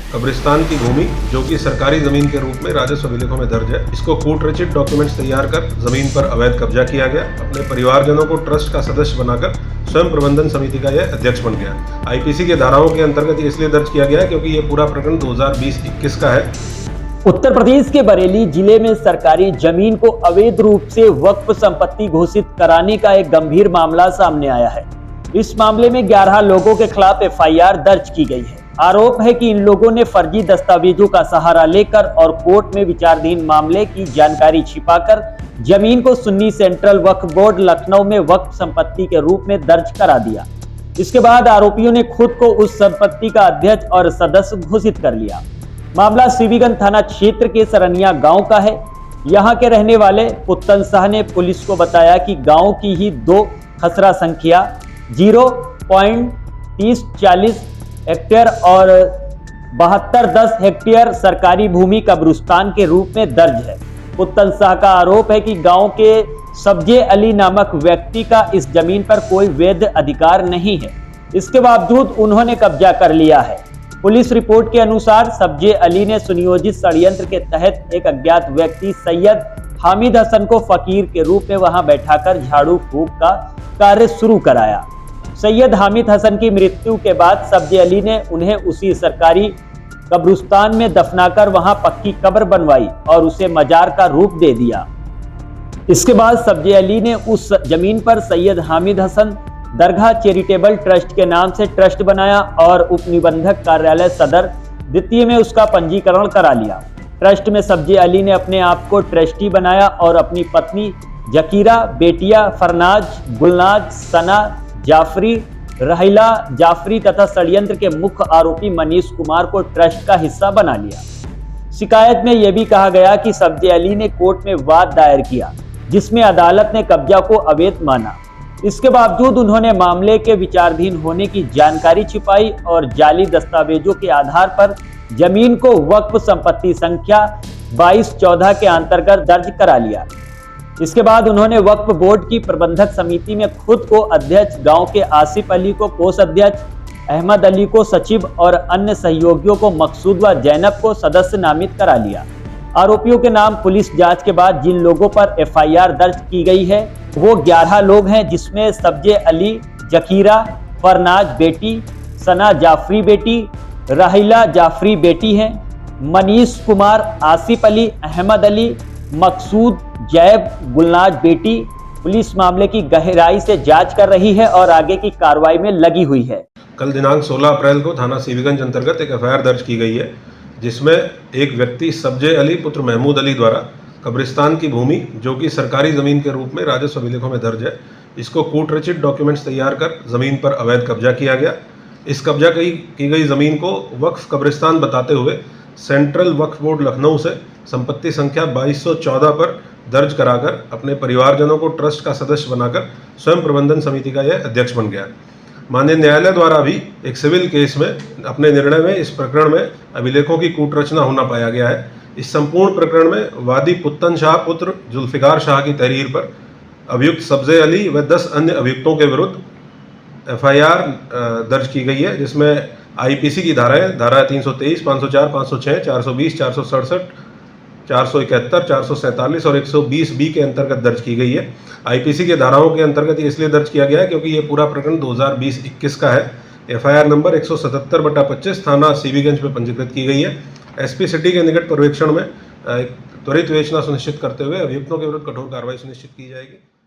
कब्रिस्तान की भूमि जो कि सरकारी जमीन के रूप में राजस्व अभिलेखों में दर्ज है, इसको कोर्ट रचित डॉक्यूमेंट्स तैयार कर जमीन पर अवैध कब्जा किया गया। अपने परिवारजनों को ट्रस्ट का सदस्य बनाकर स्वयं प्रबंधन समिति का यह अध्यक्ष बन गया। आईपीसी के धाराओं के अंतर्गत इसलिए दर्ज किया गया है क्योंकि ये पूरा प्रकरण 2020-21 का है। उत्तर प्रदेश के बरेली जिले में सरकारी जमीन को अवैध रूप से वक्फ संपत्ति घोषित कराने का एक गंभीर मामला सामने आया है। इस मामले में 11 लोगों के खिलाफ एफआईआर दर्ज की गई है। आरोप है कि इन लोगों ने फर्जी दस्तावेजों का सहारा लेकर और कोर्ट में विचाराधीन मामले की जानकारी छिपाकर जमीन को सुन्नी सेंट्रल वक्फ बोर्ड लखनऊ में वक्फ संपत्ति के रूप में दर्ज करा दिया। इसके बाद आरोपियों ने खुद को उस संपत्ति का अध्यक्ष और सदस्य घोषित कर लिया। मामला सीबीगंज थाना क्षेत्र के सरनिया गांव का है। यहां के रहने वाले पुत्तन शाह ने पुलिस को बताया कि गांव की ही 2 खसरा संख्या 0.3040 हेक्टेयर और 7210 हेक्टेयर सरकारी भूमि कब्रिस्तान के रूप में दर्ज है। पुत्तन शाह का आरोप है कि गांव के सब्जे अली नामक व्यक्ति का इस जमीन पर कोई वैध अधिकार नहीं है। इसके बावजूद उन्होंने कब्जा कर लिया है। पुलिस रिपोर्ट के अनुसार सब्जे अली ने सुनियोजित षड्यंत्र के तहत एक अज्ञात व्यक्ति सैयद हामिद हसन को फकीर के रूप में वहां बैठाकर झाड़ू फूंक का कार्य शुरू कराया। सैयद हामिद हसन की मृत्यु के बाद सब्जे अली ने उन्हें उसी सरकारी कब्रिस्तान में दफनाकर वहां पक्की कब्र बनवाई और उसे मजार का रूप दे दिया। इसके बाद सब्जे अली ने उस जमीन पर सैयद हामिद हसन दरगाह चैरिटेबल ट्रस्ट के नाम से ट्रस्ट बनाया और उप निबंधक कार्यालय सदर द्वितीय में उसका पंजीकरण करा लिया। ट्रस्ट में सब्जे अली ने अपने आप को ट्रस्टी बनाया और अपनी पत्नी जकीरा, बेटिया फरनाज, गुलनाज, सना जाफरी, रहीला जाफरी तथा षड्यंत्र के मुख्य आरोपी मनीष कुमार को ट्रस्ट का हिस्सा बना लिया। शिकायत में यह भी कहा गया कि सब्जे अली ने कोर्ट में वाद दायर किया जिसमें अदालत ने कब्जा को अवैध माना। इसके बावजूद उन्होंने मामले के विचाराधीन होने की जानकारी छिपाई और जाली दस्तावेजों के आधार पर जमीन को वक्फ संपत्ति संख्या 2214 के अंतर्गत दर्ज करा लिया। इसके बाद उन्होंने वक्फ बोर्ड की प्रबंधक समिति में खुद को अध्यक्ष, गांव के आसिफ अली को कोषाध्यक्ष, अहमद अली को सचिव और अन्य सहयोगियों को मकसूद व जैनब को सदस्य नामित करा लिया। आरोपियों के नाम पुलिस जांच के बाद जिन लोगों पर एफआईआर दर्ज की गई है वो 11 लोग हैं, जिसमें सब्जे अली, जकीरा फरनाज बेटी, सना जाफरी बेटी, रहीला जाफरी बेटी हैं, मनीष कुमार, आसिफ अली, अहमद अली, मकसूद, जैब, गुलनाज बेटी। पुलिस मामले की गहराई से जांच कर रही है और आगे की कार्रवाई में लगी हुई है। कल दिनांक 16 अप्रैल को थाना सीबीगंज अंतर्गत एक एफआईआर दर्ज की गई है जिसमें एक व्यक्ति सब्जे अली पुत्र महमूद अली द्वारा कब्रिस्तान की भूमि जो कि सरकारी जमीन के रूप में राजस्व अभिलेखों में दर्ज है, इसको कोर्ट रचित डॉक्यूमेंट्स तैयार कर जमीन पर अवैध कब्जा किया गया। इस कब्जा की गई जमीन को वक्फ कब्रिस्तान बताते हुए सेंट्रल वक्फ बोर्ड लखनऊ से संपत्ति संख्या 2214 पर दर्ज कराकर अपने परिवारजनों को ट्रस्ट का सदस्य बनाकर स्वयं प्रबंधन समिति का यह अध्यक्ष बन गया। माननीय न्यायालय द्वारा भी एक सिविल केस में अपने निर्णय में इस प्रकरण में अभिलेखों की कूटरचना होना पाया गया है। इस संपूर्ण प्रकरण में वादी पुत्तन शाह पुत्र जुल्फिकार शाह की तहरीर पर अभियुक्त सब्जे अली व 10 अन्य अभियुक्तों के विरुद्ध एफआईआर दर्ज की गई है, जिसमें आईपीसी की धाराएं धारा 323, 504, 506, 420, 467, 471, 447 और 120 बी के अंतर्गत दर्ज की गई है। आईपीसी के धाराओं के अंतर्गत इसलिए दर्ज किया गया है क्योंकि ये पूरा प्रकरण 2020-21 का है। एफआईआर नंबर 177/25 थाना सीबीगंज में पंजीकृत की गई है। एसपी सिटी के निकट पर्यवेक्षण में त्वरित विवेचना सुनिश्चित करते हुए अभियुक्तों के विरुद्ध कठोर कार्रवाई सुनिश्चित की जाएगी।